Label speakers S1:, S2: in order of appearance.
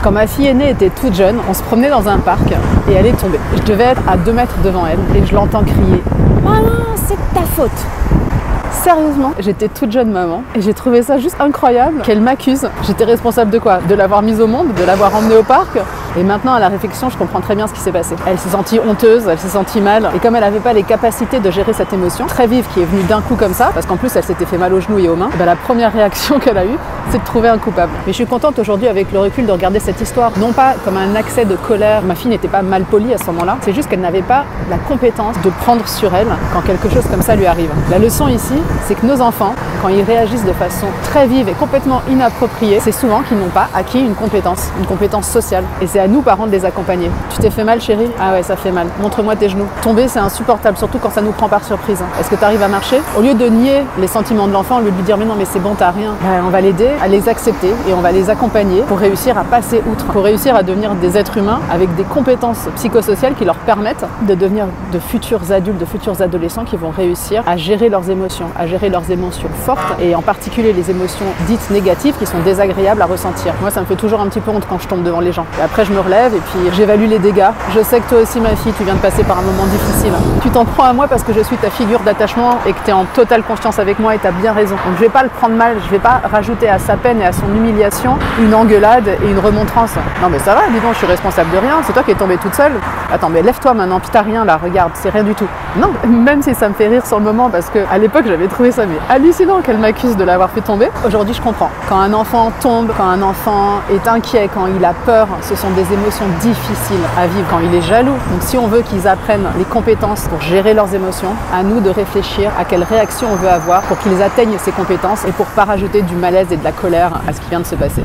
S1: Quand ma fille aînée était toute jeune, on se promenait dans un parc et elle est tombée. Je devais être à 2 mètres devant elle et je l'entends crier « Maman, c'est de ta faute !» Sérieusement, j'étais toute jeune maman et j'ai trouvé ça juste incroyable qu'elle m'accuse. J'étais responsable de quoi? De l'avoir mise au monde, de l'avoir emmenée au parc. Et maintenant, à la réflexion, je comprends très bien ce qui s'est passé. Elle s'est sentie honteuse, elle s'est sentie mal. Et comme elle n'avait pas les capacités de gérer cette émotion très vive qui est venue d'un coup comme ça, parce qu'en plus elle s'était fait mal aux genoux et aux mains, et la première réaction qu'elle a eue, c'est de trouver un coupable. Mais je suis contente aujourd'hui avec le recul de regarder cette histoire, non pas comme un accès de colère. Ma fille n'était pas mal polie à ce moment-là, c'est juste qu'elle n'avait pas la compétence de prendre sur elle quand quelque chose comme ça lui arrive. La leçon ici, c'est que nos enfants, quand ils réagissent de façon très vive et complètement inappropriée, c'est souvent qu'ils n'ont pas acquis une compétence sociale. Et c'est à nous, parents, de les accompagner. Tu t'es fait mal, chérie? Ah ouais, ça fait mal. Montre-moi tes genoux. Tomber, c'est insupportable, surtout quand ça nous prend par surprise. Est-ce que tu arrives à marcher? Au lieu de nier les sentiments de l'enfant, au lieu de lui dire mais non, mais c'est bon, t'as rien, on va l'aider à les accepter et on va les accompagner pour réussir à passer outre, pour réussir à devenir des êtres humains avec des compétences psychosociales qui leur permettent de devenir de futurs adultes, de futurs adolescents qui vont réussir à gérer leurs émotions, fortes et en particulier les émotions dites négatives qui sont désagréables à ressentir. Moi, ça me fait toujours un petit peu honte quand je tombe devant les gens. Et après, je me relève et puis j'évalue les dégâts. Je sais que toi aussi, ma fille, tu viens de passer par un moment difficile. Tu t'en prends à moi parce que je suis ta figure d'attachement et que tu es en totale confiance avec moi et tu as bien raison. Donc je vais pas le prendre mal, je vais pas rajouter à sa peine et à son humiliation une engueulade et une remontrance. Non mais ça va, dis donc, je suis responsable de rien, c'est toi qui es tombée toute seule. Attends, mais lève-toi maintenant, puis t'as rien là, regarde, c'est rien du tout. Non, même si ça me fait rire sur le moment parce que à l'époque j'avais trouvé ça mais hallucinant qu'elle m'accuse de l'avoir fait tomber. Aujourd'hui je comprends. Quand un enfant tombe, quand un enfant est inquiet, quand il a peur, ce sont des émotions difficiles à vivre, quand il est jaloux. Donc si on veut qu'ils apprennent les compétences pour gérer leurs émotions, à nous de réfléchir à quelle réaction on veut avoir pour qu'ils atteignent ces compétences et pour pas rajouter du malaise et de la colère à ce qui vient de se passer.